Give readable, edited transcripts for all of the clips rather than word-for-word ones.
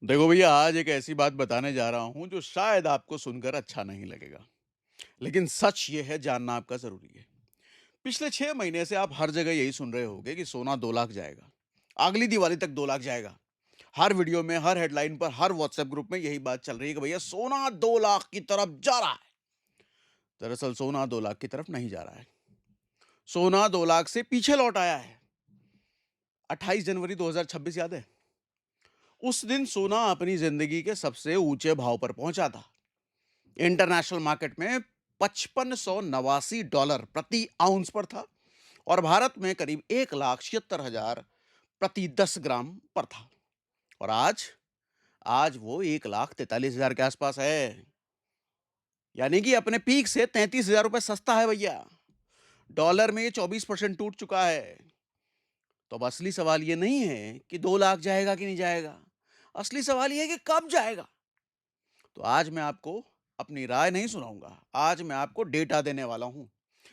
देखो भैया, आज एक ऐसी बात बताने जा रहा हूँ जो शायद आपको सुनकर अच्छा नहीं लगेगा। लेकिन सच ये है, जानना आपका ज़रूरी है। पिछले 6 महीने से आप हर जगह यही सुन रहे होंगे कि सोना 2 लाख जाएगा। अगली दिवाली तक 2 लाख जाएगा। हर वीडियो में, हर हेडलाइन पर, हर व्हाट्सएप ग्रुप में यही बात चल रही है कि भैया सोना 2 लाख की तरफ जा रहा है। दरअसल सोना 2 लाख की तरफ नहीं जा रहा है। सोना 2 लाख से पीछे लौट आया है। 28 जनवरी 2026 याद है? उस दिन सोना अपनी ज़िंदगी के सबसे ऊँचे भाव पर पहुँचा था। इंटरनेशनल मार्केट में $5589 प्रति आउंस पर था और भारत में करीब 1,76,000 प्रति 10 ग्राम पर था। और आज आज वो 1,43,000 के आसपास है। यानी कि अपने पीक से 33,000 रुपए सस्ता है भैया। डॉलर में ये 24% टूट चुका है। तो अब असली सवाल ये नहीं है कि 2 लाख जाएगा कि नहीं जाएगा। असली सवाल ये है कि कब जाएगा। तो आज मैं आपको अपनी राय नहीं सुनाऊंगा। आज मैं आपको डेटा देने वाला हूं।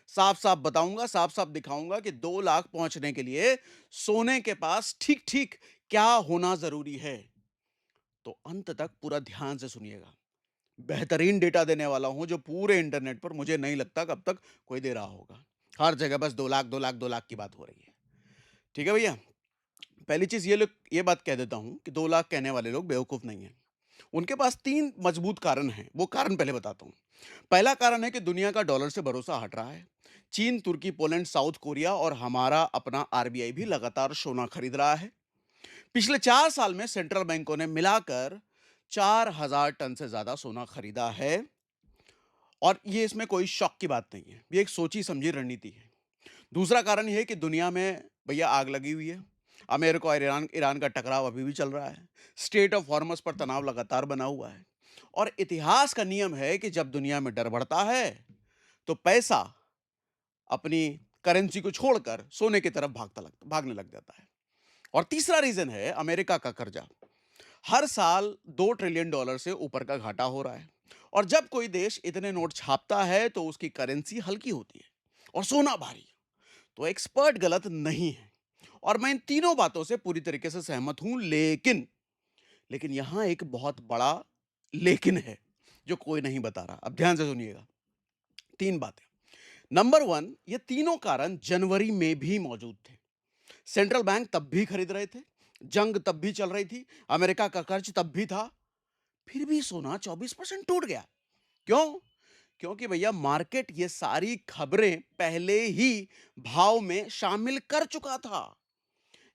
साफ साफ बताऊंगा, साफ साफ दिखाऊंगा कि 2 लाख पहुंचने के लिए सोने के पास ठीक ठीक क्या होना जरूरी है। तो अंत तक पूरा ध्यान से सुनिएगा। बेहतरीन डेटा देने वाला हूं जो पूरे इंटरनेट पर मुझे नहीं लगता कब तक कोई दे रहा होगा। हर जगह बस 2 लाख 2 लाख 2 लाख की बात हो रही है। ठीक है भैया। पहली चीज ये बात कह देता हूं कि 2 लाख कहने वाले लोग बेवकूफ नहीं है। उनके पास 3 मजबूत कारण हैं। वो कारण पहले बताता हूँ। पहला कारण है कि दुनिया का डॉलर से भरोसा हट रहा है। चीन, तुर्की, पोलैंड, साउथ कोरिया और हमारा अपना आरबीआई भी लगातार सोना खरीद रहा है। पिछले 4 साल में सेंट्रल बैंकों ने मिलाकर 4,000 टन से ज्यादा सोना खरीदा है। और ये इसमें कोई शौक की बात नहीं है। ये एक सोची समझी रणनीति है। दूसरा कारण यह है कि दुनिया में भैया आग लगी हुई है। अमेरिका और ईरान ईरान का टकराव अभी भी चल रहा है। स्टेट ऑफ हॉर्मस पर तनाव लगातार बना हुआ है। और इतिहास का नियम है कि जब दुनिया में डर बढ़ता है तो पैसा अपनी करेंसी को छोड़कर सोने की तरफ भागने लग जाता है। और तीसरा रीजन है अमेरिका का कर्जा। हर साल $2 ट्रिलियन से ऊपर का घाटा हो रहा है। और जब कोई देश इतने नोट छापता है तो उसकी करेंसी हल्की होती है और सोना भारी। तो एक्सपर्ट गलत नहीं है। और मैं इन तीनों बातों से पूरी तरीके से सहमत हूं, लेकिन लेकिन यहां एक बहुत बड़ा लेकिन है जो कोई नहीं बता रहा। अब ध्यान से सुनिएगा। 3 बातें। नंबर 1, ये तीनों कारण जनवरी में भी मौजूद थे। सेंट्रल बैंक तब भी खरीद रहे थे। जंग तब भी चल रही थी। अमेरिका का कर्ज तब भी था। फिर भी सोना 24% टूट गया। क्यों? क्योंकि भैया मार्केट ये सारी खबरें पहले ही भाव में शामिल कर चुका था।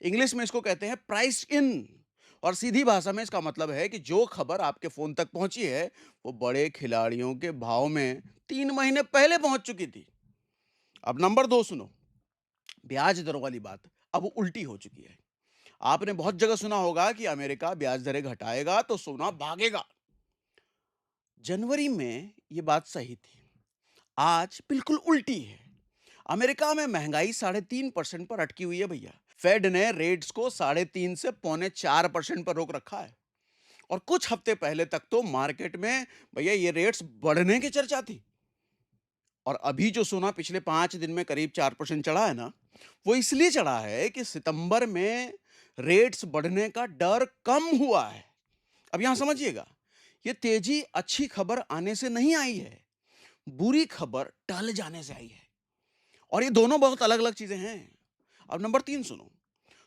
इंग्लिश में इसको कहते हैं प्राइस इन। और सीधी भाषा में इसका मतलब है कि जो खबर आपके फोन तक पहुंची है वो बड़े खिलाड़ियों के भाव में 3 महीने पहले पहुंच चुकी थी। अब नंबर 2 सुनो। ब्याज दरों वाली बात अब उल्टी हो चुकी है। आपने बहुत जगह सुना होगा कि अमेरिका ब्याज दरें घटाएगा तो सोना भागेगा। जनवरी में ये बात सही थी। आज बिल्कुल उल्टी है। अमेरिका में महंगाई 3.5% पर अटकी हुई है भैया। फेड ने रेट्स को 3.5 से 3.25% पर रोक रखा है। और कुछ हफ्ते पहले तक तो मार्केट में भैया ये रेट्स बढ़ने की चर्चा थी। और अभी जो सोना पिछले 5 दिन में करीब 4% चढ़ा है ना, वो इसलिए चढ़ा है कि सितंबर में रेट्स बढ़ने का डर कम हुआ है। अब यहां समझिएगा, ये तेजी अच्छी खबर आने से नहीं आई है, बुरी खबर टल जाने से आई है। और ये दोनों बहुत अलग अलग चीजें हैं। अब नंबर 3 सुनो।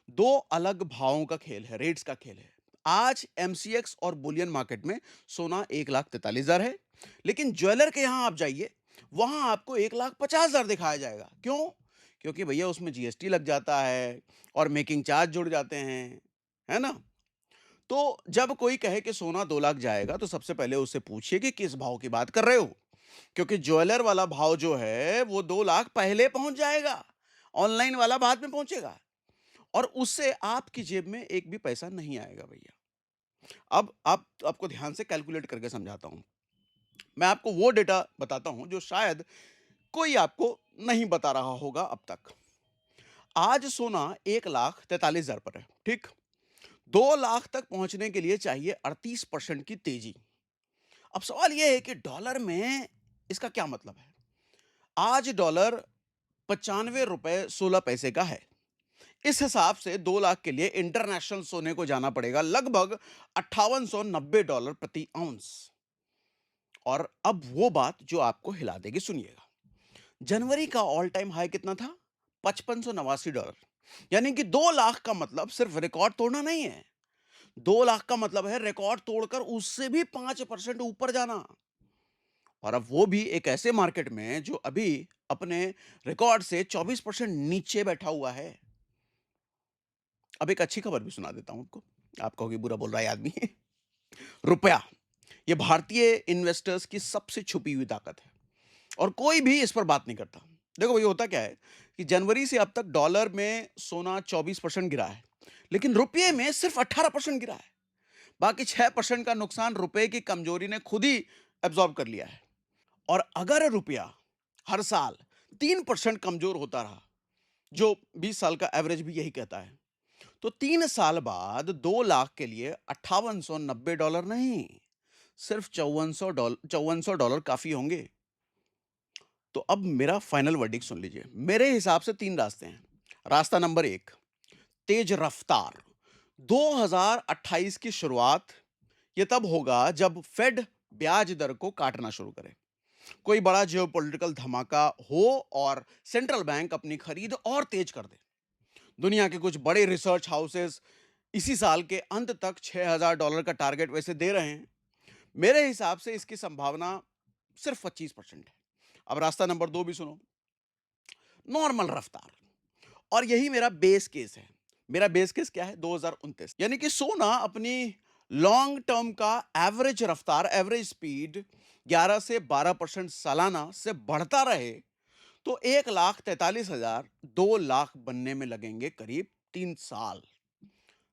दो अलग भावों का खेल है, रेट्स का खेल है। आज एमसीएक्स और बुलियन मार्केट में सोना 1,43,000 है। लेकिन ज्वेलर के यहां आप जाइए, वहां आपको 1,50,000 दिखाया जाएगा। क्यों? क्योंकि भैया उसमें जीएसटी लग जाता है और मेकिंग चार्ज जुड़ जाते हैं, है ना? तो जब कोई कहे कि सोना 2 लाख जाएगा तो सबसे पहले उससे पूछिए कि किस भाव की बात कर रहे हो। क्योंकि ज्वेलर वाला भाव जो है वो 2 लाख पहले पहुंच जाएगा। ऑनलाइन वाला बाद में पहुंचेगा। और उससे आपकी जेब में एक भी पैसा नहीं आएगा भैया। अब आपको ध्यान से कैलकुलेट करके समझाता हूं। मैं आपको वो डेटा बताता हूं जो शायद कोई आपको नहीं बता रहा होगा अब तक। आज सोना 1,43,000 पर है, ठीक? 2 लाख तक पहुंचने के लिए चाहिए 38% की तेजी। अब सवाल यह है कि डॉलर में इसका क्या मतलब है। आज डॉलर 95 रुपए 16 पैसे का है। इस हिसाब से 2 लाख के लिए इंटरनेशनल सोने को जाना पड़ेगा लगभग $5890 प्रति आउंस। और अब वो बात जो आपको हिला देगी, सुनिएगा। जनवरी का ऑल टाइम हाई कितना था? $5589। यानी कि 2 लाख का मतलब सिर्फ रिकॉर्ड तोड़ना नहीं है। 2 लाख का मतलब है रिकॉर्ड तोड़कर उससे भी 5% ऊपर जाना। और अब वो भी एक ऐसे मार्केट में जो अभी अपने रिकॉर्ड से 24% नीचे बैठा हुआ है। अब एक अच्छी खबर भी सुना देता हूं आपको। आप कहोगे बुरा बोल रहा है आदमी। रुपया, ये भारतीय इन्वेस्टर्स की सबसे छुपी हुई ताकत है और कोई भी इस पर बात नहीं करता। देखो भाई, होता क्या है कि जनवरी से अब तक डॉलर में सोना 24% गिरा है, लेकिन रुपये में सिर्फ 18% गिरा है। बाकी 6% का नुकसान रुपए की कमजोरी ने खुद ही एब्जॉर्ब कर लिया है। और अगर रुपया हर साल 3% कमजोर होता रहा, जो 20 साल का एवरेज भी यही कहता है, तो 3 साल बाद 2 लाख के लिए $5890 नहीं, सिर्फ $5400 काफी होंगे। तो अब मेरा फाइनल वर्डिक्ट सुन लीजिए। मेरे हिसाब से 3 रास्ते हैं। रास्ता नंबर 1, तेज रफ्तार। 2028 की शुरुआत ये तब होगा जब फेड ब्याज दर को काटना शुरू करे, कोई बड़ा जियोपॉलिटिकल धमाका हो और सेंट्रल बैंक अपनी खरीद और तेज कर दे। दुनिया के कुछ बड़े रिसर्च हाउसेस इसी साल के अंत तक $6000 का टारगेट वैसे दे रहे हैं। मेरे हिसाब से इसकी संभावना सिर्फ 25% है। अब रास्ता नंबर 2 भी सुनो, नॉर्मल रफ्तार। और यही मेरा बेस केस है। मेरा बेस केस क्या है? 2029, यानी कि सोना अपनी लॉन्ग टर्म का एवरेज रफ्तार, एवरेज स्पीड 11 से 12% सालाना से बढ़ता रहे तो 1,43,000 2 लाख बनने में लगेंगे करीब 3 साल।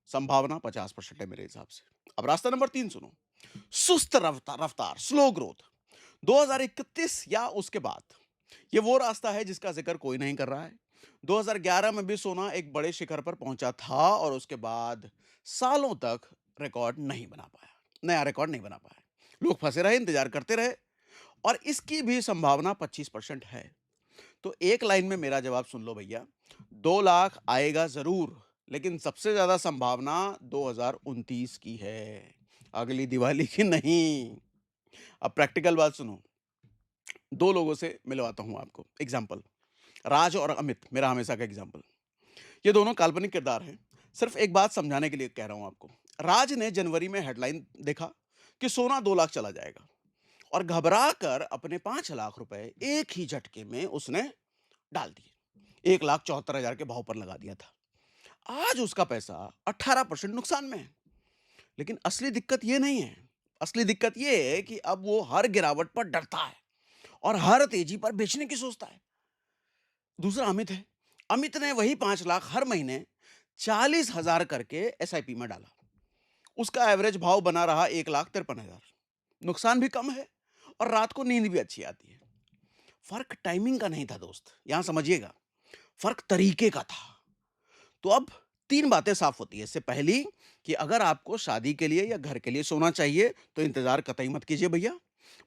संभावना 50% है मेरे हिसाब से। अब रास्ता नंबर 3 सुनो, सुस्त रफ्तार, स्लो ग्रोथ। 2031 या उसके बाद ये वो रास्ता है जिसका जिक्र कोई नहीं कर रहा है। 2011 में भी सोना एक बड़े शिखर पर पहुंचा था और उसके बाद सालों तक रिकॉर्ड नहीं बना पाया, नया रिकॉर्ड नहीं बना पाया। लोग फंसे रहे, इंतजार करते रहे और इसकी भी संभावना 25% है। तो एक लाइन में मेरा जवाब सुन लो भैया, 2 लाख आएगा जरूर, लेकिन सबसे ज्यादा संभावना 2029 की है, अगली दिवाली की नहीं। अब प्रैक्टिकल बात सुनो, 2 लोगों से मिलवाता हूं आपको एग्जाम्पल। राज और अमित, मेरा हमेशा का एग्जाम्पल। ये दोनों काल्पनिक किरदार हैं। सिर्फ एक बात समझाने के लिए कह रहा हूं आपको। राज ने जनवरी में हेडलाइन देखा कि सोना 2 लाख चला जाएगा और घबरा कर अपने 5 लाख रुपए एक ही झटके में उसने डाल दिए। 1,74,000 के भाव पर लगा दिया था। आज उसका पैसा 18% नुकसान में है। लेकिन असली दिक्कत ये नहीं है। असली दिक्कत ये है कि अब वो हर गिरावट पर डरता है और हर तेजी पर बेचने की सोचता है। दूसरा अमित है। अमित ने वही 5 लाख हर महीने 40,000 करके एसआईपी में डाला। उसका एवरेज भाव बना रहा 1,53,000। नुकसान भी कम है और रात को नींद भी अच्छी आती है। फर्क टाइमिंग का नहीं था दोस्त, यहां समझिएगा, फर्क तरीके का था। तो अब 3 बातें साफ होती है। इससे पहली कि अगर आपको शादी के लिए या घर के लिए सोना चाहिए तो इंतजार कतई मत कीजिए भैया।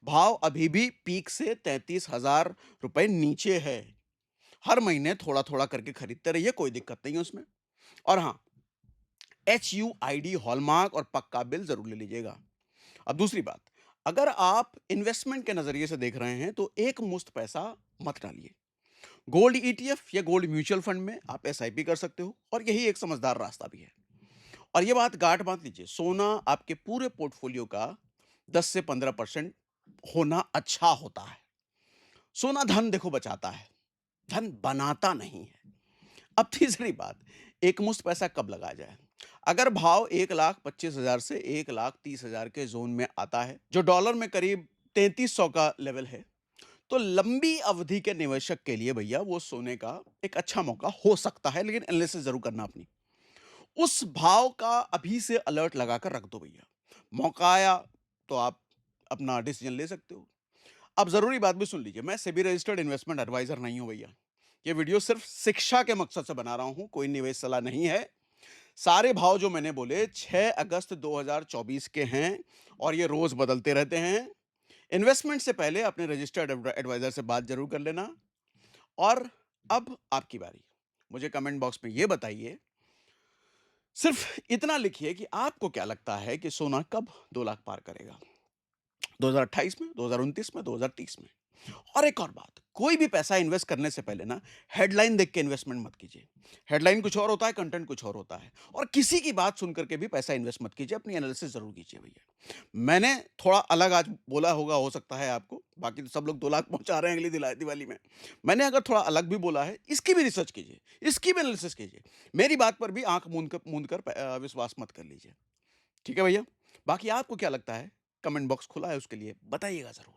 भाव अभी भी पीक से 33,000 रुपए नीचे है। हर महीने थोड़ा थोड़ा करके खरीदते रहिए, कोई दिक्कत नहीं है उसमें। और हाँ, HUID हॉलमार्क और पक्का बिल जरूर ले लीजिएगा। अब दूसरी बात, अगर आप इन्वेस्टमेंट के नजरिए से देख रहे हैं तो एक मुश्त पैसा मत डालिए। गोल्ड ETF या गोल्ड म्यूचुअल फंड में आप SIP कर सकते हो और यही एक समझदार रास्ता भी है। और ये बात गांठ बांध लीजिए, सोना आपके पूरे पोर्टफोलियो का 10 से 15% होना अच्छा होता है। सोना धन देखो बचाता है, धन बनाता नहीं है। अब तीसरी बात, एक मुश्त पैसा कब लगाया जाए? अगर भाव 1,25,000 से 1,30,000 के जोन में आता है, जो डॉलर में करीब 3300 का लेवल है, तो लंबी अवधि के निवेशक के लिए भैया वो सोने का एक अच्छा मौका हो सकता है, लेकिन एनालिसिस जरूर करना अपनी। उस भाव का अभी से अलर्ट लगाकर रख दो भैया। मौका आया तो आप अपना डिसीजन ले सकते हो। अब जरूरी बात भी सुन लीजिए, मैं सेबी रजिस्टर्ड इन्वेस्टमेंट एडवाइजर नहीं हूं भैया। ये वीडियो सिर्फ शिक्षा के मकसद से बना रहा हूं, कोई निवेश सलाह नहीं है। सारे भाव जो मैंने बोले 6 अगस्त 2024 के हैं और ये रोज बदलते रहते हैं। इन्वेस्टमेंट से पहले अपने रजिस्टर्ड एडवाइजर से बात जरूर कर लेना। और अब आपकी बारी। मुझे कमेंट बॉक्स में ये बताइए। सिर्फ इतना लिखिए कि आपको क्या लगता है कि सोना कब 2 लाख पार करेगा? 2028 में, 2029 में, 2030 में? और एक और बात, कोई भी पैसा इन्वेस्ट करने से पहले ना हेडलाइन देख के इन्वेस्टमेंट मत कीजिए। हेडलाइन कुछ और होता है, कंटेंट कुछ और होता है। और किसी की बात सुन कर के भी पैसा इन्वेस्ट मत कीजिए, अपनी एनालिसिस ज़रूर कीजिए भैया। मैंने थोड़ा अलग आज बोला होगा, हो सकता है आपको, बाकी तो सब लोग 2 लाख पहुँचा रहे हैं अगली दिवाली में। मैंने अगर थोड़ा अलग भी बोला है, इसकी भी रिसर्च कीजिए, इसकी भी एनालिसिस कीजिए। मेरी बात पर भी आँख मूंद कर विश्वास मत कर लीजिए। ठीक है भैया? बाकी आपको क्या लगता है? कमेंट बॉक्स खुला है उसके लिए बताइएगा ज़रूर।